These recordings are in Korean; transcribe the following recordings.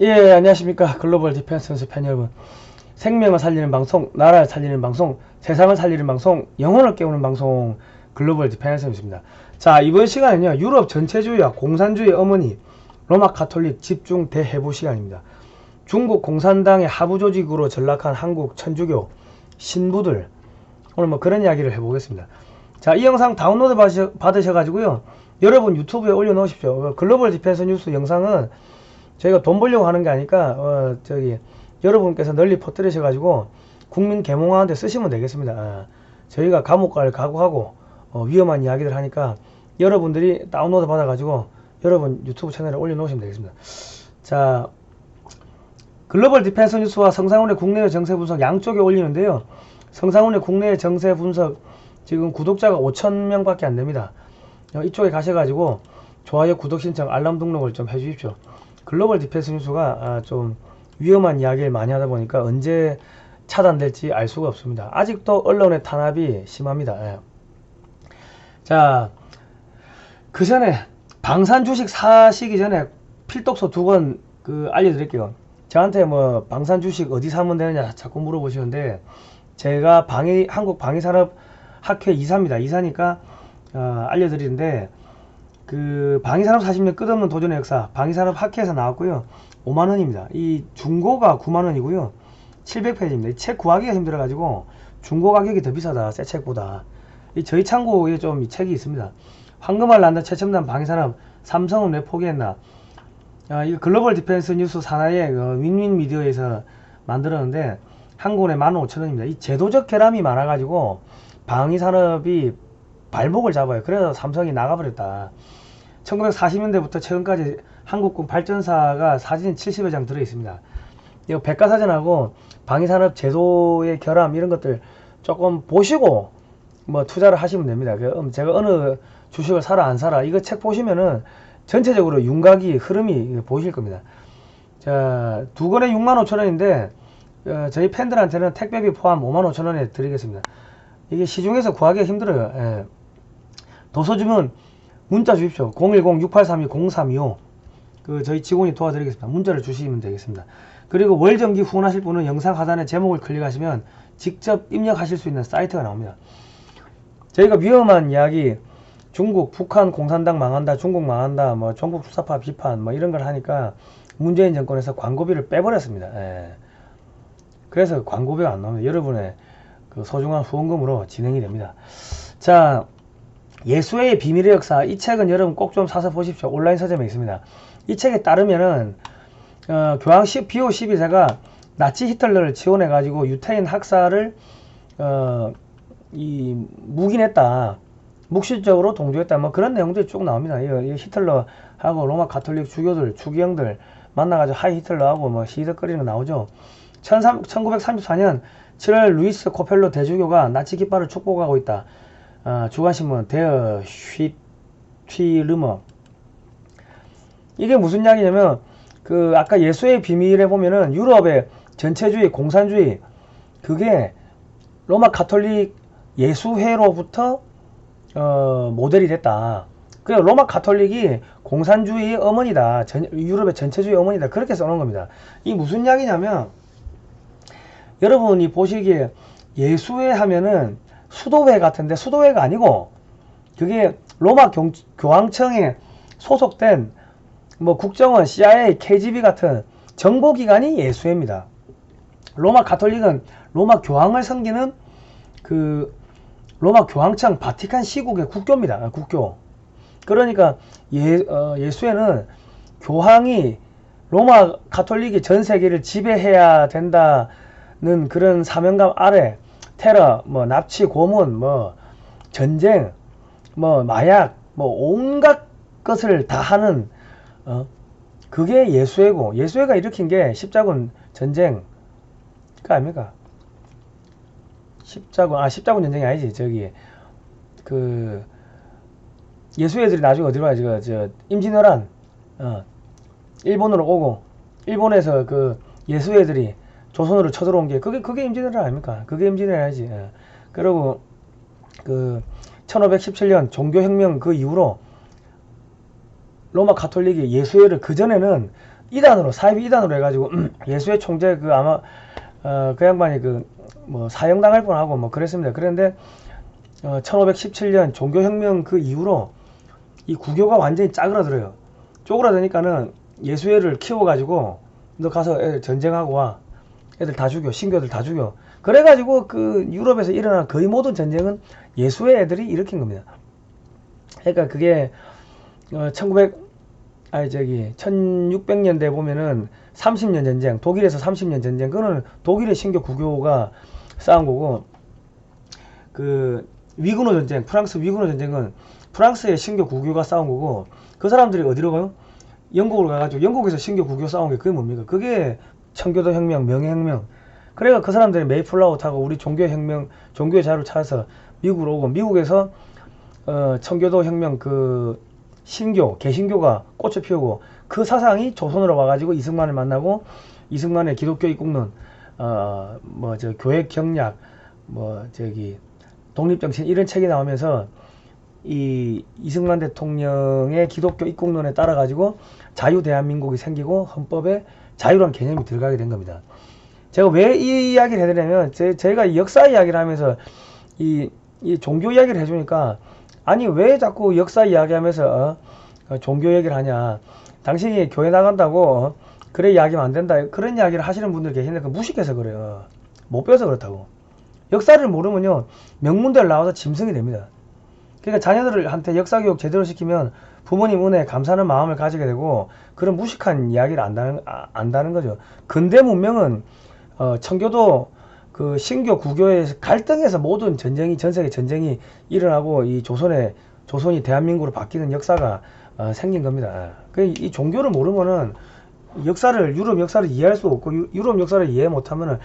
예, 안녕하십니까. 글로벌 디펜스 연수 팬 여러분. 생명을 살리는 방송, 나라를 살리는 방송, 세상을 살리는 방송, 영혼을 깨우는 방송, 글로벌 디펜스 연수입니다. 자, 이번 시간은요, 유럽 전체주의와 공산주의 어머니, 로마 가톨릭 집중 대해부 시간입니다. 중국 공산당의 하부 조직으로 전락한 한국 천주교 신부들, 오늘 뭐 그런 이야기를 해보겠습니다. 자, 이 영상 다운로드 받으셔가지고요, 여러분 유튜브에 올려놓으십시오. 글로벌 디펜스 뉴스 영상은 저희가 돈 벌려고 하는 게 아니까 여러분께서 널리 퍼뜨리셔가지고 국민 계몽하는데 쓰시면 되겠습니다. 저희가 감옥 갈 각오하고 위험한 이야기들 하니까 여러분들이 다운로드 받아가지고 여러분 유튜브 채널에 올려놓으시면 되겠습니다. 자, 글로벌 디펜스 뉴스와 성상훈의 국내외 정세 분석 양쪽에 올리는데요. 성상훈의 국내외 정세 분석 지금 구독자가 5,000명 밖에 안 됩니다. 이쪽에 가셔가지고 좋아요, 구독 신청, 알람 등록을 좀 해주십시오. 글로벌 디펜스 뉴스가 좀 위험한 이야기를 많이 하다 보니까 언제 차단될지 알 수가 없습니다. 아직도 언론의 탄압이 심합니다. 예. 자, 그 전에 방산 주식 사시기 전에 필독서 2권 알려드릴게요. 저한테 뭐 방산 주식 어디 사면 되느냐 자꾸 물어보시는데, 제가 한국 방위산업학회 이사입니다. 이사니까 알려드리는데, 그 방위산업 40년 끝없는 도전의 역사, 방위산업학회에서 나왔고요. 5만원입니다. 이 중고가 9만원이고요. 700페이지입니다. 이 책 구하기가 힘들어가지고 중고 가격이 더 비싸다, 새 책보다. 저희 창고에 좀 이 책이 있습니다. 황금알 낳는 최첨단 방위산업, 삼성은 왜 포기했나. 이거 글로벌 디펜스 뉴스 산하의 윈윈 미디어에서 만들었는데 한 권에 15,000원입니다. 이 제도적 결함이 많아가지고 방위산업이 발목을 잡아요. 그래서 삼성이 나가버렸다. 1940년대부터 최근까지 한국군 발전사가 사진 70여 장 들어있습니다. 이거 백과사전하고 방위산업 제도의 결함 이런 것들 조금 보시고 뭐 투자를 하시면 됩니다. 제가 어느 주식을 사라 안 사라 이거 책 보시면은 전체적으로 윤곽이 흐름이 보이실 겁니다. 자, 2권에 65,000원인데 저희 팬들한테는 택배비 포함 55,000원에 드리겠습니다. 이게 시중에서 구하기가 힘들어요. 예. 도서주문 문자 주십시오. 010-6832-0325 저희 직원이 도와드리겠습니다. 문자를 주시면 되겠습니다. 그리고 월정기 후원하실 분은 영상 하단에 제목을 클릭하시면 직접 입력하실 수 있는 사이트가 나옵니다. 저희가 위험한 이야기, 중국, 북한 공산당 망한다, 중국 망한다, 뭐 종북 수사파 비판 뭐 이런 걸 하니까 문재인 정권에서 광고비를 빼버렸습니다. 예. 그래서 광고비가 안 나옵니다. 여러분의 그 소중한 후원금으로 진행이 됩니다. 자, 예수의 비밀의 역사, 이 책은 여러분 꼭 좀 사서 보십시오. 온라인 서점에 있습니다. 이 책에 따르면은 교황 비오 12세가 나치 히틀러를 지원해 가지고 유태인 학살을 묵인했다, 묵시적으로 동조했다, 뭐 그런 내용들이 쭉 나옵니다. 이 히틀러하고 로마 가톨릭 주교들, 주기형들 만나가지고 하이 히틀러하고 뭐 시덕거리는 거 나오죠. 1934년 7월 루이스 코펠로 대주교가 나치 깃발을 축복하고 있다. 주간신문 데어 휘트르머. 이게 무슨 이야기냐면 아까 예수의 비밀에 보면은 유럽의 전체주의, 공산주의, 그게 로마 가톨릭 예수회로부터 모델이 됐다. 그래서 로마 가톨릭이 공산주의의 어머니다, 유럽의 전체주의 어머니다, 그렇게 써놓은 겁니다. 이 무슨 이야기냐면, 여러분이 보시기에 예수회 하면은 수도회 같은데 수도회가 아니고 그게 로마 교황청에 소속된 뭐 국정원, CIA, KGB 같은 정보기관이 예수회입니다. 로마 가톨릭은 로마 교황을 섬기는 로마 교황청 바티칸 시국의 국교입니다. 국교. 그러니까 예수회는 교황이 로마 가톨릭이 전 세계를 지배해야 된다는 그런 사명감 아래 테러, 뭐 납치, 고문, 뭐 전쟁, 뭐 마약, 뭐 온갖 것을 다 하는 그게 예수회고, 예수회가 일으킨 게 십자군 전쟁 그 아닙니까? 십자군 전쟁이 아니지. 예수회들이 나중에 어디로 가지? 임진왜란 일본으로 오고, 일본에서 예수회들이 조선으로 쳐들어온 게 그게 임진왜란 아닙니까? 그게 임진왜란이지. 그리고 1517년 종교혁명 그 이후로 로마 가톨릭이 예수회를 그전에는 이단으로, 사이비 이단으로 해가지고 예수회 총재 그 아마 그 양반이 그 뭐 사형당할 뻔하고 뭐 그랬습니다. 그런데 1517년 종교혁명 그 이후로 이 구교가 완전히 짜그라들어요. 쪼그라드니까는 예수회를 키워가지고 너 가서 애들 전쟁하고 와, 애들 다 죽여, 신교들 다 죽여. 그래가지고 그 유럽에서 일어난 거의 모든 전쟁은 예수회 애들이 일으킨 겁니다. 그러니까 그게 1600년대 보면은 30년 전쟁, 독일에서 30년 전쟁, 그거는 독일의 신교 구교가 싸운 거고, 그 위그노 전쟁, 프랑스 위그노 전쟁은 프랑스의 신교 구교가 싸운 거고, 그 사람들이 어디로 가요? 영국으로 가가지고 영국에서 신교 구교 싸운 게 그게 뭡니까? 그게 청교도 혁명, 명예혁명. 그래가 그 사람들이 메이플라워 타고 우리 종교혁명, 종교의 자유를 찾아서 미국으로 오고, 미국에서 청교도 혁명 그 신교, 개신교가 꽃을 피우고, 그 사상이 조선으로 와가지고 이승만을 만나고, 이승만의 기독교 입국론, 교회 경략, 독립정신 이런 책이 나오면서 이승만 대통령의 기독교 입국론에 따라 가지고 자유 대한민국이 생기고 헌법에 자유라는 개념이 들어가게 된 겁니다. 제가 왜 이 이야기를 해드리냐면, 제가 역사 이야기를 하면서 이 종교 이야기를 해주니까, 아니 왜 자꾸 역사 이야기하면서 종교 얘기를 하냐, 당신이 교회 나간다고 그래 이야기하면 안 된다, 그런 이야기를 하시는 분들 계시는데 그 무식해서 그래요. 못 배워서 그렇다고. 역사를 모르면요 명문대를 나와서 짐승이 됩니다. 그러니까 자녀들한테 역사교육 제대로 시키면 부모님 은혜에 감사하는 마음을 가지게 되고, 그런 무식한 이야기를 안다는 거죠. 근대 문명은 청교도 그 신교 구교의 갈등에서 모든 전쟁이, 전세계 전쟁이 일어나고 이 조선이 대한민국으로 바뀌는 역사가 생긴 겁니다. 이 종교를 모르면은 유럽 역사를 이해할 수 없고, 유럽 역사를 이해 못하면은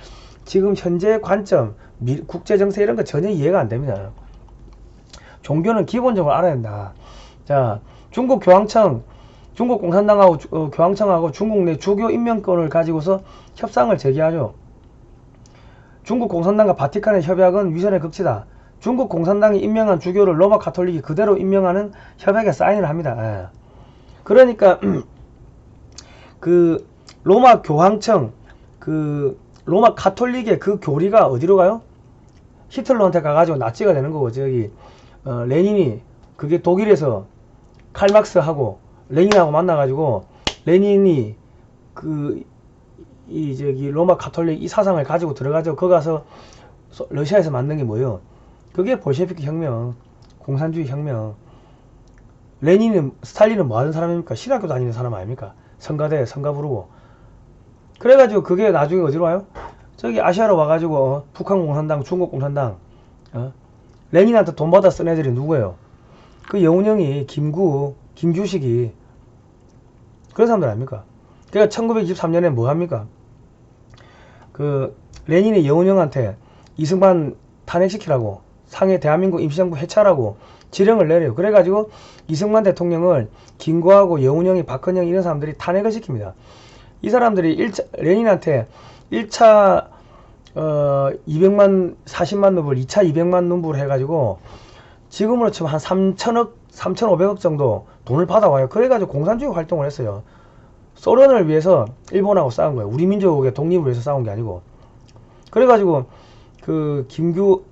지금 현재 관점, 국제 정세 이런 거 전혀 이해가 안 됩니다. 종교는 기본적으로 알아야 된다. 자, 중국 교황청, 중국 공산당하고 교황청하고 중국 내 주교 임명권을 가지고서 협상을 제기하죠. 중국 공산당과 바티칸의 협약은 위선의 극치다. 중국 공산당이 임명한 주교를 로마 가톨릭이 그대로 임명하는 협약에 사인을 합니다. 예. 그러니까 그 로마 교황청, 그 로마 가톨릭의 그 교리가 어디로 가요? 히틀러한테 가가지고 나치가 되는 거고, 레닌이 그게 독일에서 칼막스하고 레닌하고 만나가지고, 레닌이 로마 가톨릭 이 사상을 가지고 들어가죠. 거기 가서 러시아에서 만든 게 뭐예요? 그게 볼셰비키 혁명, 공산주의 혁명. 스탈린은 뭐 하는 사람입니까? 신학교 다니는 사람 아닙니까? 성가대, 성가 부르고. 그래가지고 그게 나중에 어디로 와요? 저기 아시아로 와가지고 북한 공산당, 중국 공산당, 레닌한테 돈 받아 쓴 애들이 누구예요? 그 영운형이 김규식이 그런 사람들 아닙니까? 그러니까 1923년에 뭐 합니까? 그 레닌이 영운형한테 이승만 탄핵시키라고, 상해 대한민국 임시정부 해체하라고 지령을 내려요. 그래가지고 이승만 대통령을 김구하고 영운형이, 박헌영이 이런 사람들이 탄핵을 시킵니다. 이 사람들이 레닌한테 1차 240만 루블, 2차 200만 루블 해가지고 지금으로 치면 한 3천억, 3,500억 정도 돈을 받아와요. 그래가지고 공산주의 활동을 했어요. 소련을 위해서 일본하고 싸운 거예요. 우리 민족의 독립을 위해서 싸운 게 아니고. 그래가지고 그 김구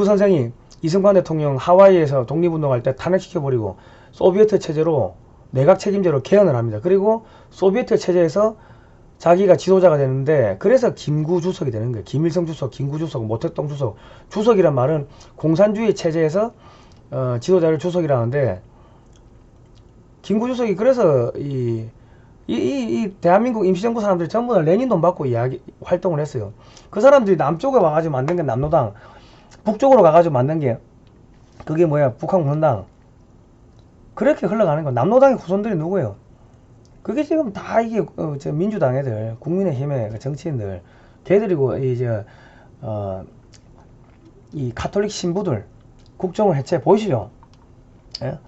선생이 이승만 대통령 하와이에서 독립운동할 때 탄핵시켜버리고 소비에트 체제로, 내각 책임제로 개헌을 합니다. 그리고 소비에트 체제에서 자기가 지도자가 되는데, 그래서 김구 주석이 되는 거예요. 김일성 주석, 김구 주석, 모택동 주석. 주석이란 말은 공산주의 체제에서 지도자를 주석이라는데, 김구 주석이 그래서 이 대한민국 임시정부 사람들이 전부 다 레닌 돈 받고 활동을 했어요. 그 사람들이 남쪽에 와가지고 만든 게 남노당, 북쪽으로 가가지고 만든 게 그게 뭐야? 북한 공산당. 그렇게 흘러가는 거. 남노당의 후손들이 누구예요? 그게 지금 다 이게 민주당 애들, 국민의힘의 정치인들, 걔들이고 이 가톨릭 신부들 국정원 해체 보이시죠? 예?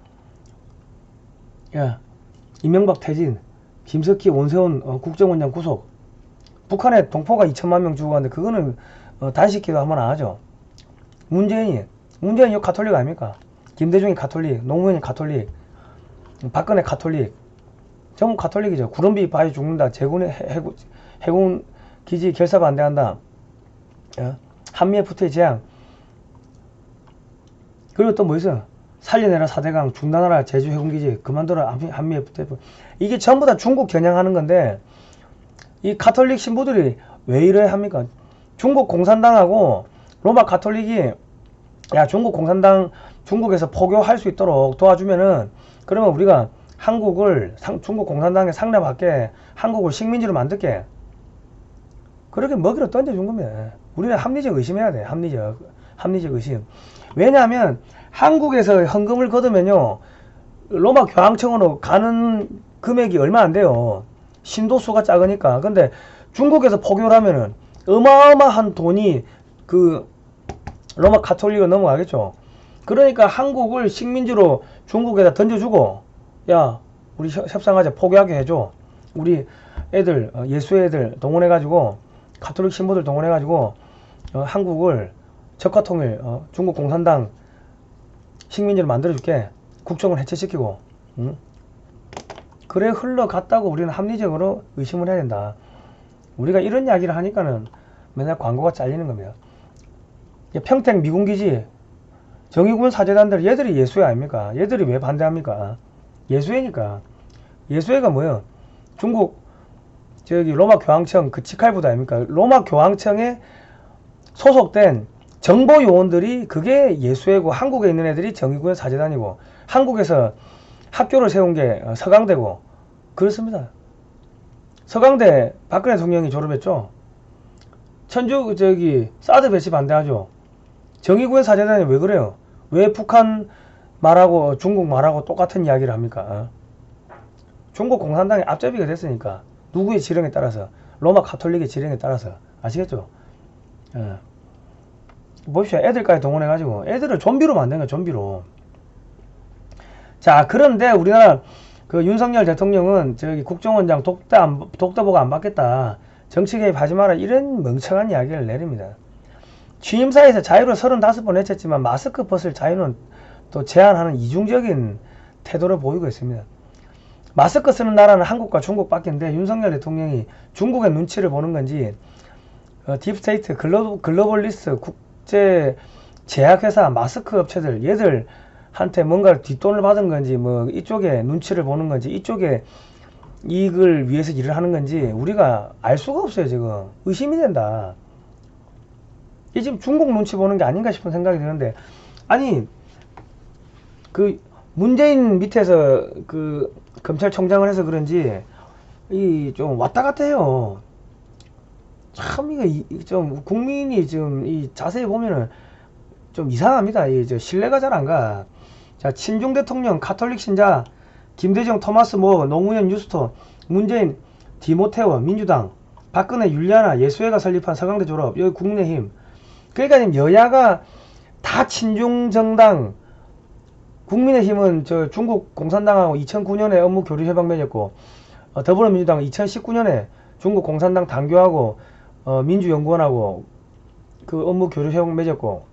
야, 이명박 퇴진, 김석희, 원세훈 국정원장 구속. 북한에 동포가 2천만 명 죽어갔는데 그거는 단식기도 한번 안 하죠. 문재인이 가톨릭 아닙니까? 김대중이 가톨릭, 노무현이 가톨릭. 박근혜 가톨릭, 전부 가톨릭이죠. 구름비 바위 죽는다. 해군 기지 결사 반대한다. 한미 FTA 제양. 그리고 또 뭐 있어요? 살려내라 4대강, 중단하라 제주 해군기지, 그만둬라 한미 FTA. 이게 전부 다 중국 겨냥하는 건데, 이 가톨릭 신부들이 왜 이래 합니까? 중국 공산당하고 로마 가톨릭이 야 중국 공산당 중국에서 포교할 수 있도록 도와주면은 그러면 우리가 한국을 중국 공산당에 상대받게 한국을 식민지로 만들게 그렇게 먹이로 던져준 겁니다. 우리는 합리적 의심해야 돼. 합리적 의심. 왜냐하면 한국에서 헌금을 거두면요 로마 교황청으로 가는 금액이 얼마 안 돼요. 신도수가 작으니까. 근데 중국에서 포교를 하면은 어마어마한 돈이 그 로마 가톨릭으로 넘어가겠죠. 그러니까 한국을 식민지로 중국에다 던져주고 야 우리 협상하자 포교하게 해줘. 우리 애들 예수 애들 동원해가지고 가톨릭 신부들 동원해가지고 한국을 적화통일 중국 공산당 식민지로 만들어줄게. 국정을 해체시키고 응? 그래 흘러갔다고 우리는 합리적으로 의심을 해야 된다. 우리가 이런 이야기를 하니까는 맨날 광고가 잘리는 겁니다. 평택 미군기지 정의군 사제단들 얘들이 예수회 아닙니까? 얘들이 왜 반대합니까? 예수회니까. 예수회가 뭐예요? 중국 저기 로마 교황청 그 직할부도 아닙니까? 로마 교황청에 소속된 정보 요원들이 그게 예수회고 한국에 있는 애들이 정의군 사제단이고 한국에서 학교를 세운 게 서강대고 그렇습니다. 서강대 박근혜 대통령이 졸업했죠. 천주 저기 사드 배치 반대하죠. 정의구현 사제단이 왜 그래요? 왜 북한 말하고 중국 말하고 똑같은 이야기를 합니까? 중국 공산당의 앞잡이가 됐으니까 누구의 지령에 따라서 로마 가톨릭의 지령에 따라서 아시겠죠? 봅시다. 애들까지 동원해가지고 애들을 좀비로 만든 거야. 좀비로. 자 그런데 우리나라 그 윤석열 대통령은 저기 국정원장 독대보고 안 받겠다. 정치 개입하지 마라. 이런 멍청한 이야기를 내립니다. 취임사에서 자유를 35번 외쳤지만 마스크 벗을 자유는 또 제한하는 이중적인 태도를 보이고 있습니다. 마스크 쓰는 나라는 한국과 중국밖인데 윤석열 대통령이 중국의 눈치를 보는 건지 딥스테이트, 글로벌리스트, 국제 제약회사, 마스크 업체들 얘들한테 뭔가 뒷돈을 받은 건지 뭐 이쪽에 눈치를 보는 건지 이쪽에 이익을 위해서 일을 하는 건지 우리가 알 수가 없어요. 지금 의심이 된다. 이 지금 중국 눈치 보는 게 아닌가 싶은 생각이 드는데 아니 그 문재인 밑에서 그 검찰총장을 해서 그런지 이 좀 왔다 갔다 해요. 참 이거 좀 국민이 지금 이 자세히 보면은 좀 이상합니다. 이 저 신뢰가 잘 안 가. 자 친중 대통령 가톨릭 신자 김대중 토마스 모 노무현 뉴스토 문재인 디모테오 민주당 박근혜 율리아나 예수회가 설립한 서강대 졸업 여기 국민의힘 그러니까 지금 여야가 다 친중 정당 국민의힘은 저 중국 공산당하고 2009년에 업무 교류 협약 맺었고 더불어민주당은 2019년에 중국 공산당 당교하고 민주연구원하고 그 업무 교류 협약 맺었고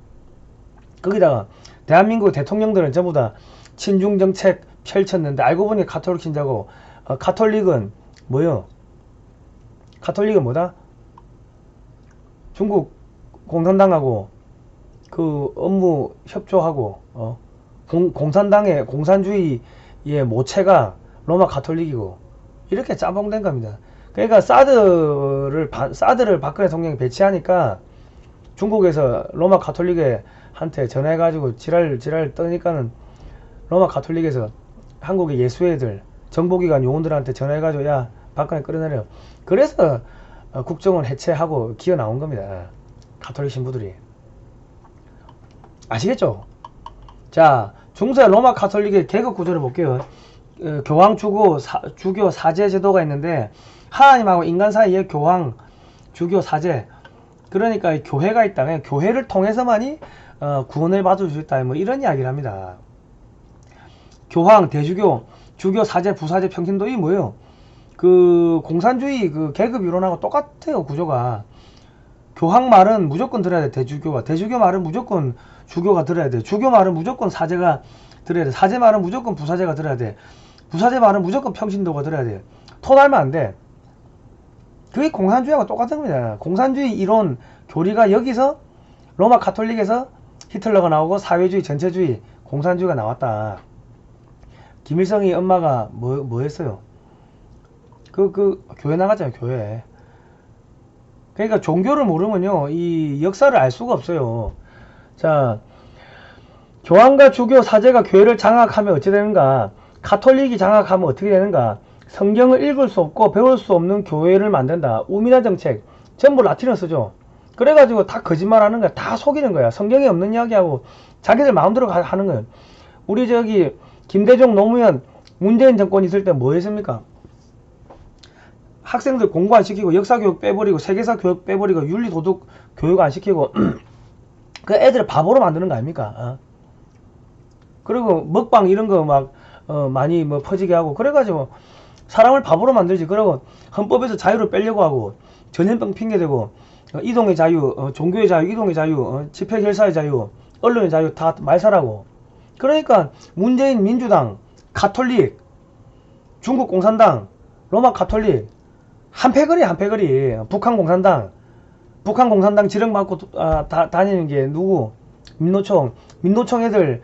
거기다가 대한민국 대통령들은 전부 다 친중 정책 펼쳤는데 알고 보니 가톨릭 신자고 가톨릭은 뭐요? 가톨릭은 뭐다? 중국 공산당하고 그 업무 협조하고 공산당의 공산주의의 모체가 로마 가톨릭이고 이렇게 짬뽕된 겁니다. 그러니까 사드를 박근혜 대통령이 배치하니까 중국에서 로마 가톨릭한테 전화해가지고 지랄 떠니까는 로마 가톨릭에서 한국의 예수회들 정보기관 요원들한테 전화해가지고 야 박근혜 끌어내려. 그래서 국정원 해체하고 기어 나온 겁니다. 가톨릭 신부들이. 아시겠죠? 자 중세 로마 가톨릭의 계급 구조를 볼게요. 교황 주교 사제 제도가 있는데 하나님하고 인간 사이에 교황 주교 사제 그러니까 교회가 있다. 교회를 통해서만이 구원을 받을 수 있다. 뭐 이런 이야기를 합니다. 교황, 대주교, 주교, 사제, 부사제, 평신도 이 뭐예요? 그 공산주의 그 계급 이론하고 똑같아요. 구조가. 교황 말은 무조건 들어야 돼. 대주교 말은 무조건 주교가 들어야 돼. 주교 말은 무조건 사제가 들어야 돼. 사제 말은 무조건 부사제가 들어야 돼. 부사제 발음 무조건 평신도가 들어야 돼. 토 달면 안 돼. 그게 공산주의하고 똑같은 겁니다. 공산주의 이론 교리가 여기서 로마 가톨릭에서 히틀러가 나오고 사회주의, 전체주의, 공산주의가 나왔다. 김일성이 엄마가 뭐 했어요? 교회 나갔잖아요, 교회. 그러니까 종교를 모르면요, 이 역사를 알 수가 없어요. 자, 교황과 주교, 사제가 교회를 장악하면 어찌 되는가? 가톨릭이 장악하면 어떻게 되는가? 성경을 읽을 수 없고 배울 수 없는 교회를 만든다. 우민화 정책. 전부 라틴어 쓰죠. 그래가지고 다 거짓말 하는 거야. 다 속이는 거야. 성경에 없는 이야기하고 자기들 마음대로 하는 거예요. 우리 저기 김대중, 노무현, 문재인 정권 있을 때 뭐 했습니까? 학생들 공부 안 시키고 역사 교육 빼버리고 세계사 교육 빼버리고 윤리 도덕 교육 안 시키고 그 애들을 바보로 만드는 거 아닙니까? 그리고 먹방 이런 거 막 많이 뭐 퍼지게 하고 그래가지고 사람을 바보로 만들지. 그러고 헌법에서 자유를 빼려고 하고 전염병 핑계대고 이동의 자유, 종교의 자유, 이동의 자유, 집회 결사의 자유, 언론의 자유 다 말살하고. 그러니까 문재인 민주당, 가톨릭, 중국 공산당, 로마 가톨릭 한패거리 한패거리. 북한 공산당 지령받고 다니는 게 누구? 민노총 애들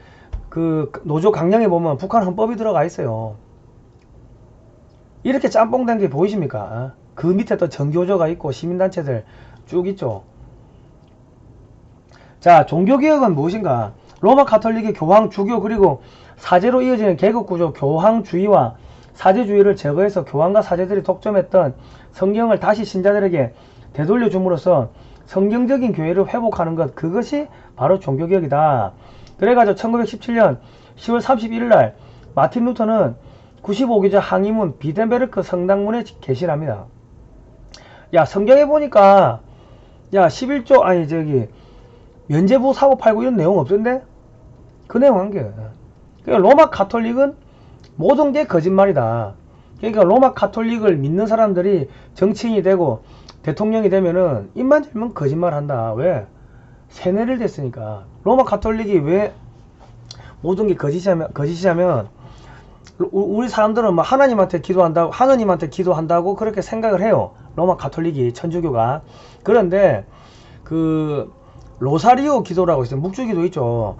그 노조 강령에 보면 북한 헌법이 들어가 있어요. 이렇게 짬뽕 된 게 보이십니까? 그 밑에 또 정교조가 있고 시민단체들 쭉 있죠. 자, 종교개혁은 무엇인가? 로마 가톨릭의 교황, 주교 그리고 사제로 이어지는 계급구조 교황주의와 사제주의를 제거해서 교황과 사제들이 독점했던 성경을 다시 신자들에게 되돌려 줌으로써 성경적인 교회를 회복하는 것, 그것이 바로 종교개혁이다. 그래가지고 1917년 10월 31일 날 마틴 루터는 95기자 항의문 비덴베르크 성당문에 게시합니다. 야, 성경에 보니까 야 11조 아니 저기 면제부 사고 팔고 이런 내용 없던데? 그 내용 한 게. 그러니까 로마 가톨릭은 모든 게 거짓말이다. 그러니까 로마 가톨릭을 믿는 사람들이 정치인이 되고 대통령이 되면은 입만 열면 거짓말 한다. 왜? 세뇌를 됐으니까. 로마 가톨릭이 왜 모든 게 거짓이냐면 우리 사람들은 뭐 하나님한테 기도한다고 그렇게 생각을 해요. 로마 가톨릭이, 천주교가. 그런데 그 로사리오 기도라고 있어요. 묵주기도 있죠.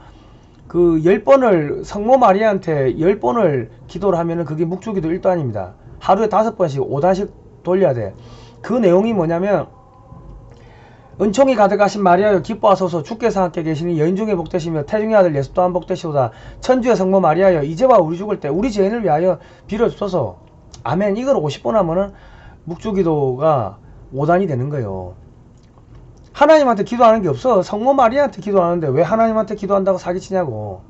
그 10번을 성모 마리아한테 10번을 기도를 하면은 그게 묵주기도 1도 아닙니다. 하루에 5번씩 5단씩 돌려야 돼. 그 내용이 뭐냐면 은총이 가득하신 마리아여 기뻐하소서 주께서 함께 계시니 여인 중에 복되시며 태중의 아들 예수 또한 복되시오다. 천주의 성모 마리아여 이제와 우리 죽을 때 우리 죄인을 위하여 빌어주소서. 아멘. 이걸 50번 하면은 묵주기도가 5단이 되는 거예요. 하나님한테 기도하는 게 없어. 성모 마리아한테 기도하는데 왜 하나님한테 기도한다고 사기치냐고.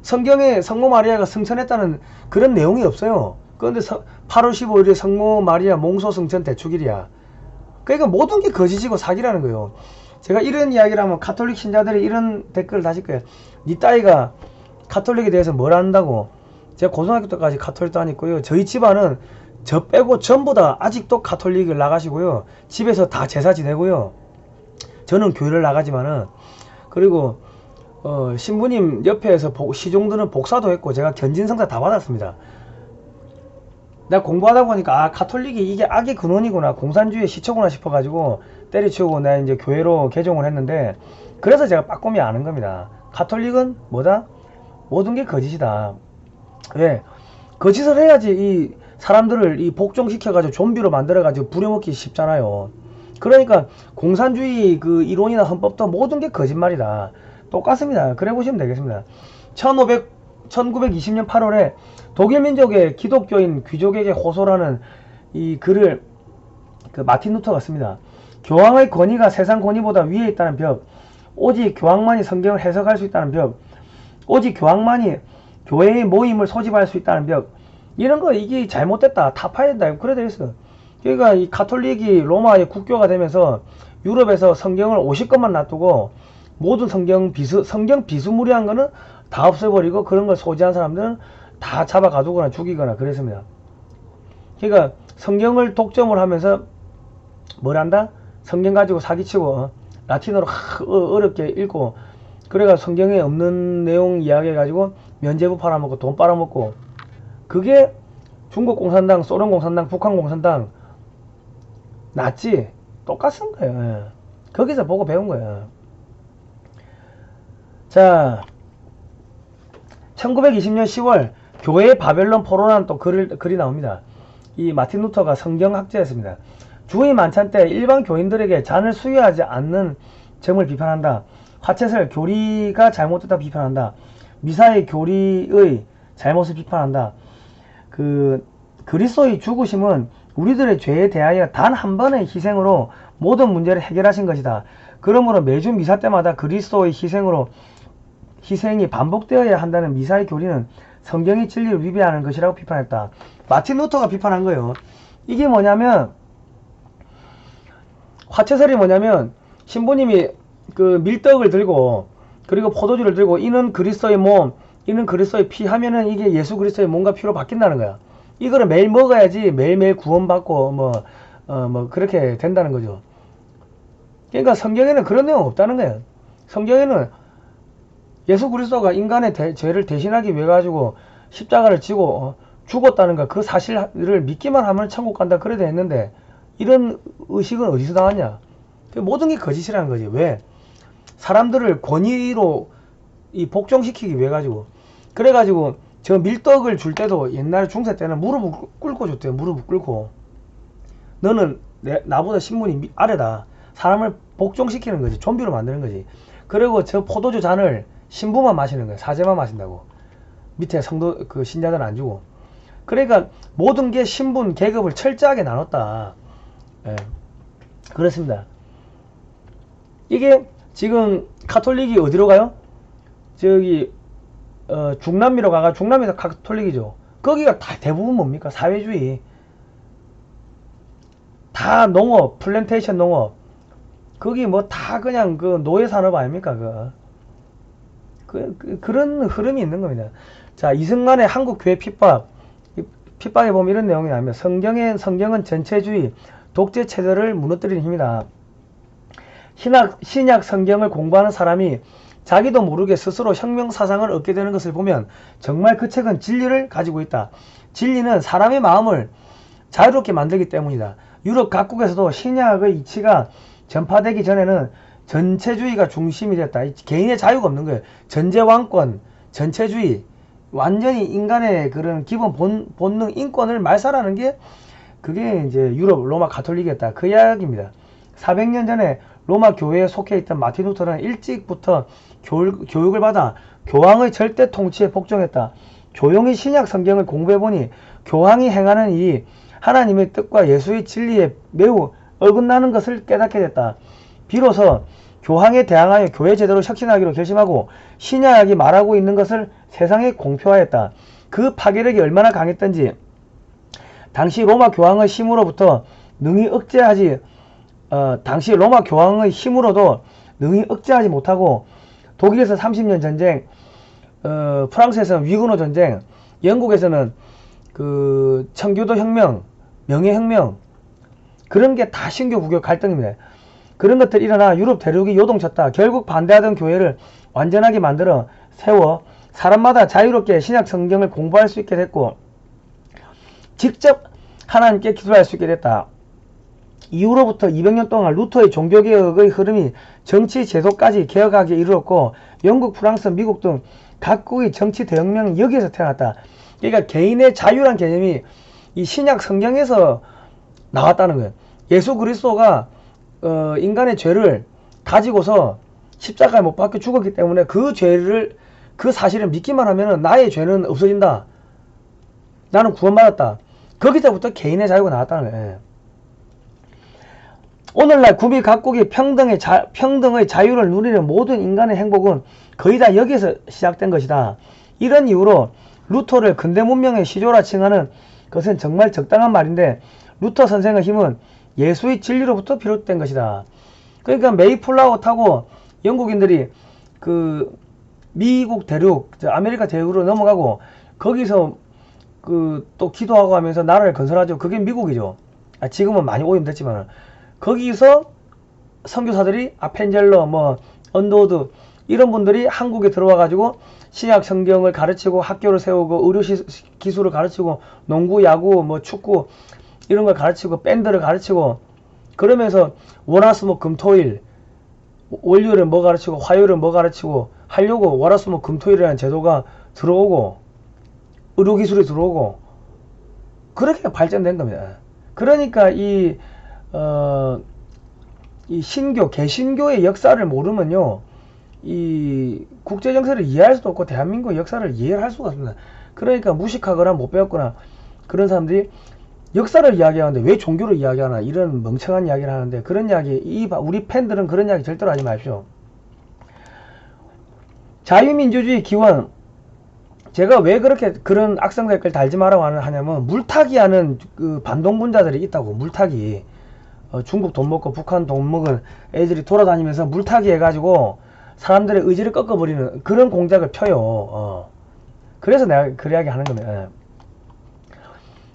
성경에 성모 마리아가 승천했다는 그런 내용이 없어요. 그런데 8월 15일에 성모 마리아 몽소 승천 대축일이야. 그러니까 모든 게 거짓이고 사기라는 거예요. 제가 이런 이야기를 하면 가톨릭 신자들이 이런 댓글을 다실 거예요. 니 따위가 가톨릭에 대해서 뭘 안다고. 제가 고등학교 때까지 가톨릭 다녔고요. 저희 집안은 저 빼고 전부 다 아직도 가톨릭을 나가시고요. 집에서 다 제사 지내고요. 저는 교회를 나가지만은 그리고 신부님 옆에서 시종드는 복사도 했고 제가 견진성사 다 받았습니다. 내가 공부하다 보니까 가톨릭이 이게 악의 근원이구나, 공산주의의 시초구나 싶어가지고 때려치우고 내가 이제 교회로 개종을 했는데, 그래서 제가 빠꼼히 아는 겁니다. 가톨릭은 뭐다? 모든 게 거짓이다. 왜? 거짓을 해야지 이 사람들을 이 복종시켜가지고 좀비로 만들어가지고 부려먹기 쉽잖아요. 그러니까 공산주의 그 이론이나 헌법도 모든 게 거짓말이다. 똑같습니다. 그래 보시면 되겠습니다. 1920년 8월에 독일민족의 기독교인 귀족에게 호소라는 이 글을 그 마틴 루터가 씁니다. 교황의 권위가 세상 권위보다 위에 있다는 벽, 오직 교황만이 성경을 해석할 수 있다는 벽, 오직 교황만이 교회의 모임을 소집할 수 있다는 벽, 이런 거 이게 잘못됐다, 타파해야 된다, 그래 돼 있어. 그러니까 이 가톨릭이 로마의 국교가 되면서 유럽에서 성경을 50권만 놔두고 모든 성경 비스무리한 거는 다 없애버리고 그런 걸 소지한 사람들은 다 잡아 가두거나 죽이거나 그랬습니다. 그러니까 성경을 독점을 하면서 뭘 한다? 성경 가지고 사기치고 라틴어로 어렵게 읽고 그래가 성경에 없는 내용 이야기해가지고 면제부 팔아먹고 돈 빨아먹고, 그게 중국 공산당, 소련 공산당, 북한 공산당 낫지? 똑같은 거예요. 예. 거기서 보고 배운 거예요. 자, 1920년 10월 교회의 바벨론 포로라는 또 글이 나옵니다. 이 마틴 루터가 성경 학자였습니다. 주의 만찬 때 일반 교인들에게 잔을 수여하지 않는 점을 비판한다. 화채설 교리가 잘못됐다 비판한다. 미사의 교리의 잘못을 비판한다. 그리스도의 죽으심은 우리들의 죄에 대하여 단 한 번의 희생으로 모든 문제를 해결하신 것이다. 그러므로 매주 미사 때마다 그리스도의 희생이 반복되어야 한다는 미사의 교리는 성경의 진리를 위배하는 것이라고 비판했다. 마틴 루터가 비판한 거예요. 이게 뭐냐면, 화채설이 뭐냐면, 신부님이 그 밀떡을 들고, 그리고 포도주를 들고, 이는 그리스도의 몸, 이는 그리스도의 피 하면은 이게 예수 그리스도의 몸과 피로 바뀐다는 거야. 이거를 매일 먹어야지 매일매일 구원받고, 그렇게 된다는 거죠. 그러니까 성경에는 그런 내용 없다는 거예요. 성경에는 예수 그리스도가 인간의 죄를 대신하기 위해 가지고 십자가를 지고 죽었다는 거, 그 사실을 믿기만 하면 천국 간다 그래 돼 있는데, 이런 의식은 어디서 나왔냐? 모든 게 거짓이라는 거지. 왜? 사람들을 권위로 복종시키기 위해 가지고. 그래 가지고 저 밀떡을 줄 때도 옛날 중세 때는 무릎을 꿇고 줬대요. 무릎을 꿇고. 너는 나보다 신분이 아래다. 사람을 복종시키는 거지. 좀비로 만드는 거지. 그리고 저 포도주 잔을 신부만 마시는 거야. 사제만 마신다고. 밑에 성도 신자들은 안 주고. 그러니까 모든 게 신분 계급을 철저하게 나눴다. 예. 그렇습니다. 이게 지금 카톨릭이 어디로 가요? 저기 중남미로 가가. 중남미에서 카톨릭이죠. 거기가 다 대부분 뭡니까? 사회주의. 다 농업, 플랜테이션 농업. 거기 뭐 다 그냥 그 노예 산업 아닙니까? 그런 흐름이 있는 겁니다. 자, 이승만의 한국 교회 핍박에 보면 이런 내용이 나옵니다. 성경은 전체주의, 독재 체제를 무너뜨리는 힘이다. 신약 성경을 공부하는 사람이 자기도 모르게 스스로 혁명 사상을 얻게 되는 것을 보면 정말 그 책은 진리를 가지고 있다. 진리는 사람의 마음을 자유롭게 만들기 때문이다. 유럽 각국에서도 신약의 이치가 전파되기 전에는 전체주의가 중심이 됐다. 개인의 자유가 없는 거예요. 전제왕권, 전체주의, 완전히 인간의 그런 기본 본능, 인권을 말살하는 게 그게 이제 유럽 로마 가톨릭이었다. 그 이야기입니다. 400년 전에 로마 교회에 속해 있던 마틴 루터는 일찍부터 교육을 받아 교황의 절대 통치에 복종했다. 조용히 신약 성경을 공부해보니 교황이 행하는 일이 하나님의 뜻과 예수의 진리에 매우 어긋나는 것을 깨닫게 됐다. 비로소 교황에 대항하여 교회 제도를 혁신하기로 결심하고 신약이 말하고 있는 것을 세상에 공표하였다. 그 파괴력이 얼마나 강했던지 당시 로마 교황의 힘으로부터 능히 억제하지 당시 로마 교황의 힘으로도 능히 억제하지 못하고 독일에서 30년 전쟁, 프랑스에서는 위그노 전쟁, 영국에서는 그 청교도 혁명, 명예혁명, 그런 게 다 신교 부교 갈등입니다. 그런 것들이 일어나 유럽 대륙이 요동쳤다. 결국 반대하던 교회를 완전하게 만들어 세워 사람마다 자유롭게 신약 성경을 공부할 수 있게 됐고 직접 하나님께 기도할 수 있게 됐다. 이후로부터 200년 동안 루터의 종교개혁의 흐름이 정치 제도까지 개혁하기에 이르렀고 영국, 프랑스, 미국 등 각국의 정치 대혁명이 여기에서 태어났다. 그러니까 개인의 자유란 개념이 이 신약 성경에서 나왔다는 거예요. 예수 그리스도가 인간의 죄를 가지고서 십자가에 못 박혀 죽었기 때문에 그 사실을 믿기만 하면 나의 죄는 없어진다. 나는 구원받았다. 거기서부터 개인의 자유가 나왔다는 거예요. 오늘날 구미 각국이 평등의 자유를 누리는 모든 인간의 행복은 거의 다 여기서 시작된 것이다. 이런 이유로 루터를 근대 문명의 시조라 칭하는 것은 정말 적당한 말인데 루터 선생의 힘은 예수의 진리로부터 비롯된 것이다. 그러니까 메이플라워 타고 영국인들이 그 미국 대륙, 아메리카 대륙으로 넘어가고 거기서 또 기도하고 하면서 나라를 건설하죠. 그게 미국이죠. 지금은 많이 오염됐지만 거기서 선교사들이 아펜젤러, 언더우드 이런 분들이 한국에 들어와 가지고 신약 성경을 가르치고 학교를 세우고 의료 기술을 가르치고 농구, 야구, 뭐 축구 이런 걸 가르치고 밴드를 가르치고 그러면서 월화수목금토일 월요일은 뭐 가르치고 화요일은 뭐 가르치고 하려고 월화수목금토일이라는 제도가 들어오고 의료기술이 들어오고 그렇게 발전된 겁니다. 그러니까 이 신교, 개신교의 역사를 모르면요 이 국제정세를 이해할 수도 없고 대한민국의 역사를 이해할 수가 없습니다. 그러니까 무식하거나 못 배웠거나 그런 사람들이 역사를 이야기하는데 왜 종교를 이야기하나 이런 멍청한 이야기를 하는데 그런 이야기 우리 팬들은 그런 이야기 절대로 하지 마십시오. 자유민주주의 기원 제가 왜 그렇게 그런 악성 댓글 달지 말라고 하냐면 물타기 하는 그 반동분자들이 있다고. 물타기 중국 돈 먹고 북한 돈 먹은 애들이 돌아다니면서 물타기 해가지고 사람들의 의지를 꺾어버리는 그런 공작을 펴요. 그래서 내가 그 이야기 하는 겁니다.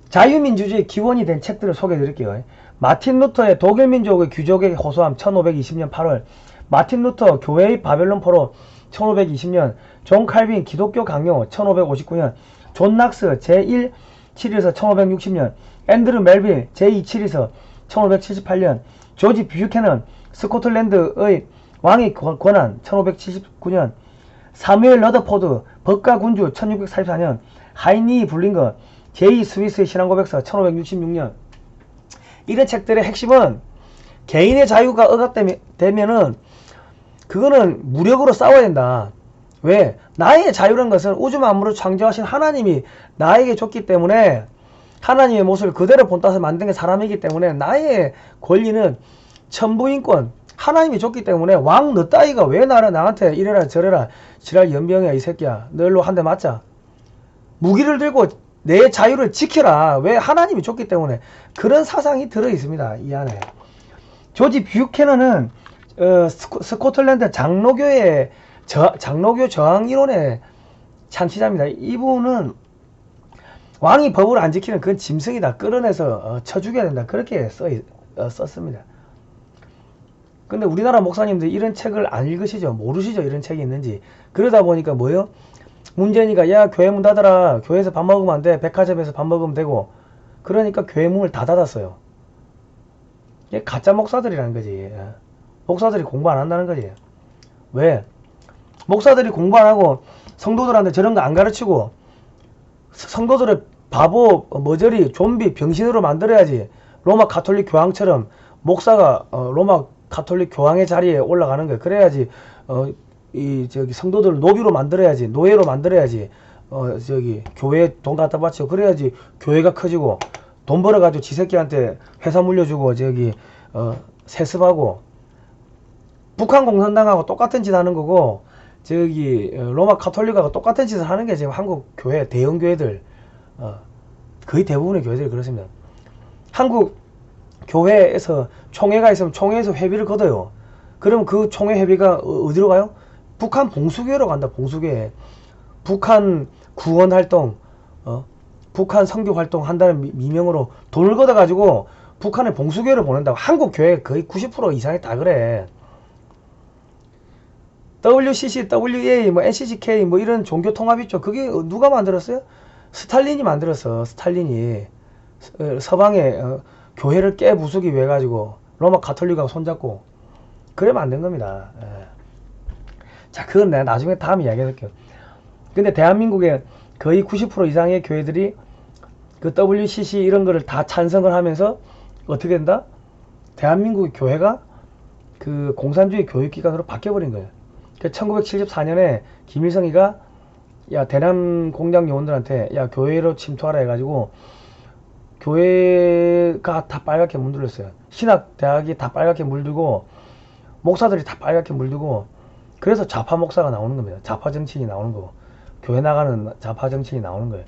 자유민주주의 기원이 된 책들을 소개해 드릴게요. 마틴 루터의 독일민족의 규적의 호소함 1520년 8월, 마틴 루터 교회의 바벨론 포로 1520년, 존 칼빈 기독교 강요 1559년, 존 낙스 제1 7일서 1560년, 앤드루 멜빌 제2 7일서 1578년, 조지 뷰캐넌 스코틀랜드의 왕의 권한 1579년, 사무엘 러더포드 법과 군주 1644년, 하이니 블링거 제2 스위스의 신앙고백서 1566년. 이런 책들의 핵심은 개인의 자유가 억압되면은 그거는 무력으로 싸워야 된다. 왜? 나의 자유란 것은 우주 만물을 창조하신 하나님이 나에게 줬기 때문에 하나님의 모습을 그대로 본따서 만든 게 사람이기 때문에 나의 권리는 천부인권 하나님이 줬기 때문에 왕 너 따위가 왜 나한테 이래라 저래라 지랄 연병이야 이 새끼야 너일로 한 대 맞자. 무기를 들고 내 자유를 지켜라. 왜? 하나님이 줬기 때문에. 그런 사상이 들어있습니다. 이 안에. 조지 뷰캐넌은 스코틀랜드 장로교의 장로교 저항 이론의 창시자입니다. 이분은 왕이 법을 안 지키면 그건 짐승이다. 끌어내서 쳐 죽여야 된다. 그렇게 썼습니다. 근데 우리나라 목사님들 이런 책을 안 읽으시죠. 모르시죠. 이런 책이 있는지. 그러다 보니까 뭐예요? 문재인이가 야 교회 문 닫아라. 교회에서 밥 먹으면 안 돼. 백화점에서 밥 먹으면 되고. 그러니까 교회 문을 다 닫았어요. 이게 가짜 목사들이라는 거지. 목사들이 공부 안 한다는 거지. 왜? 목사들이 공부 안 하고 성도들한테 저런 거 안 가르치고 성도들을 바보, 머저리, 좀비, 병신으로 만들어야지. 로마 가톨릭 교황처럼 목사가 로마 가톨릭 교황의 자리에 올라가는 거예요. 그래야지 저기 성도들을 노비로 만들어야지. 노예로 만들어야지. 저기 교회에 돈 갖다 바치고 그래야지 교회가 커지고 돈 벌어가지고 지 새끼한테 회사 물려주고 저기 세습하고. 북한 공산당하고 똑같은 짓 하는 거고 저기 로마 가톨릭하고 똑같은 짓을 하는 게 지금 한국 교회 대형 교회들 거의 대부분의 교회들이 그렇습니다. 한국 교회에서 총회가 있으면 총회에서 회비를 걷어요. 그럼 그 총회 회비가 어디로 가요? 북한 봉수교회로 간다. 봉수교회. 북한 구원 활동, 북한 선교 활동 한다는 미명으로 돈을 걷어 가지고 북한의 봉수교회를 보낸다고. 한국 교회 거의 90% 이상이 다 그래. WCC, WA, 뭐 NCCK 뭐 이런 종교 통합 있죠. 그게 누가 만들었어요? 스탈린이 만들었어. 스탈린이 서방의 교회를 깨부수기 위해 가지고 로마 가톨릭하고 손잡고 그래 만든 겁니다. 자, 그건 내가 나중에 다음에 이야기해줄게요. 근데 대한민국의 거의 90% 이상의 교회들이 그 WCC 이런 거를 다 찬성을 하면서 어떻게 된다? 대한민국의 교회가 그 공산주의 교육기관으로 바뀌어버린 거예요. 1974년에 김일성이가 야 대남 공장 요원들한테 야 교회로 침투하라 해가지고 교회가 다 빨갛게 물들었어요. 신학대학이 다 빨갛게 물들고 목사들이 다 빨갛게 물들고 그래서 좌파 목사가 나오는 겁니다. 좌파 정치인이 나오는 거고 교회 나가는 좌파 정치인이 나오는 거예요.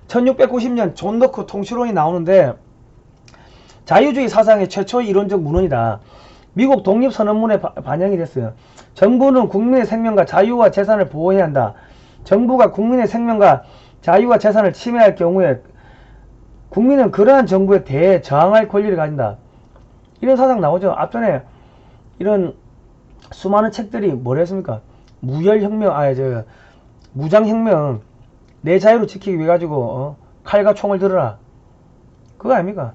1690년 존 너크 통치론이 나오는데 자유주의 사상의 최초의 이론적 문헌이다. 미국 독립선언문에 반영이 됐어요. 정부는 국민의 생명과 자유와 재산을 보호해야 한다. 정부가 국민의 생명과 자유와 재산을 침해할 경우에 국민은 그러한 정부에 대해 저항할 권리를 가진다. 이런 사상 나오죠. 앞전에 이런 수많은 책들이 뭘 했습니까? 무열혁명, 무장혁명, 내 자유를 지키기 위해 가지고, 칼과 총을 들어라. 그거 아닙니까?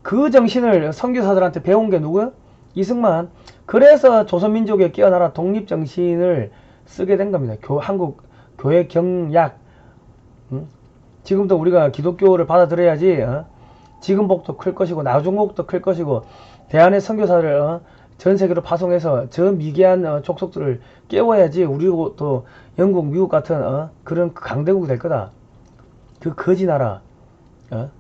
그 정신을 선교사들한테 배운 게 누구야? 이승만. 그래서 조선민족의 깨어나라 독립정신을 쓰게 된 겁니다. 한국 교회 경약. 지금도 우리가 기독교를 받아들여야지, 지금복도 클 것이고, 나중복도 클 것이고, 대한의 선교사를, 전 세계로 파송해서 저 미개한 족속들을 깨워야지 우리도 또 영국, 미국 같은 그런 강대국이 될 거다. 그 거지 나라,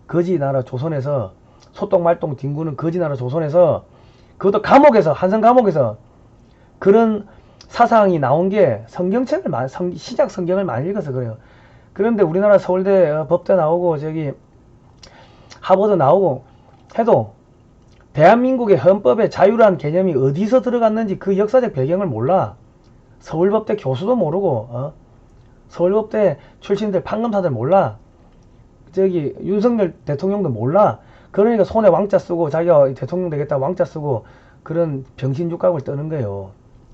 거지 나라 조선에서 소똥말똥 뒹구는 거지 나라 조선에서 그것도 감옥에서 한성 감옥에서 그런 사상이 나온 게 성경책을 신약 성경을 많이 읽어서 그래요. 그런데 우리나라 서울대 법대 나오고 저기 하버드 나오고 해도 대한민국의 헌법에 자유란 개념이 어디서 들어갔는지 그 역사적 배경을 몰라. 서울법대 교수도 모르고 서울법대 출신들 판검사들 몰라. 저기 윤석열 대통령도 몰라. 그러니까 손에 왕자 쓰고 자기가 대통령 되겠다 왕자 쓰고 그런 병신죽각을 떠는 거예요.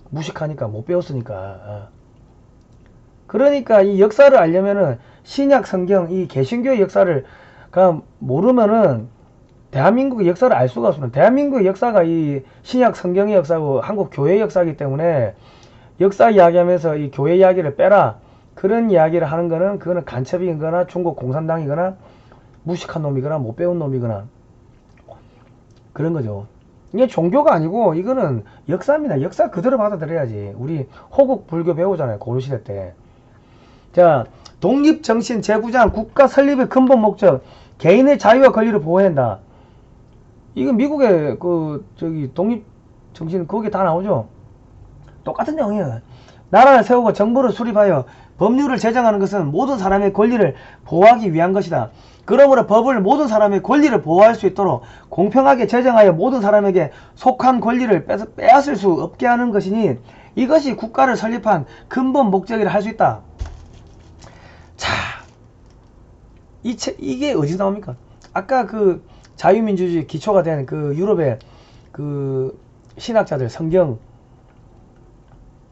무식하니까 못 배웠으니까. 그러니까 이 역사를 알려면은 신약 성경 이 개신교의 역사를 모르면은 대한민국의 역사를 알 수가 없습니다. 대한민국의 역사가 이 신약 성경의 역사고 한국 교회의 역사이기 때문에 역사 이야기하면서 이 교회 이야기를 빼라. 그런 이야기를 하는 거는 그거는 간첩이거나 중국 공산당이거나 무식한 놈이거나 못 배운 놈이거나 그런 거죠. 이게 종교가 아니고 이거는 역사입니다. 역사 그대로 받아들여야지. 우리 호국 불교 배우잖아요. 고려시대 때. 자, 독립정신 제구장 국가 설립의 근본 목적 개인의 자유와 권리를 보호한다. 이거 미국의 독립정신 거기 다 나오죠. 똑같은 내용이에요. 나라를 세우고 정부를 수립하여 법률을 제정하는 것은 모든 사람의 권리를 보호하기 위한 것이다. 그러므로 법을 모든 사람의 권리를 보호할 수 있도록 공평하게 제정하여 모든 사람에게 속한 권리를 빼앗을 수 없게 하는 것이니 이것이 국가를 설립한 근본 목적이라 할 수 있다. 자, 이게 어디서 나옵니까? 아까 그 자유민주주의 기초가 된 그 유럽의 그 신학자들, 성경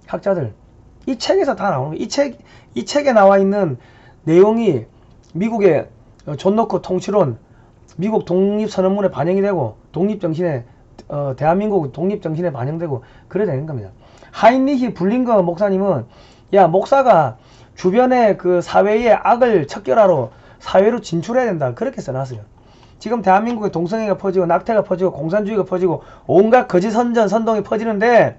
학자들, 이 책에서 다 나오는 거예요. 이 책에 나와 있는 내용이 미국의 존 노크 통치론, 미국 독립선언문에 반영이 되고, 독립정신에, 대한민국 독립정신에 반영되고, 그래 되는 겁니다. 하인리히 블링거 목사님은, 야, 목사가 주변의 그 사회의 악을 척결하러 사회로 진출해야 된다. 그렇게 써놨어요. 지금 대한민국에 동성애가 퍼지고, 낙태가 퍼지고, 공산주의가 퍼지고, 온갖 거짓 선전, 선동이 퍼지는데,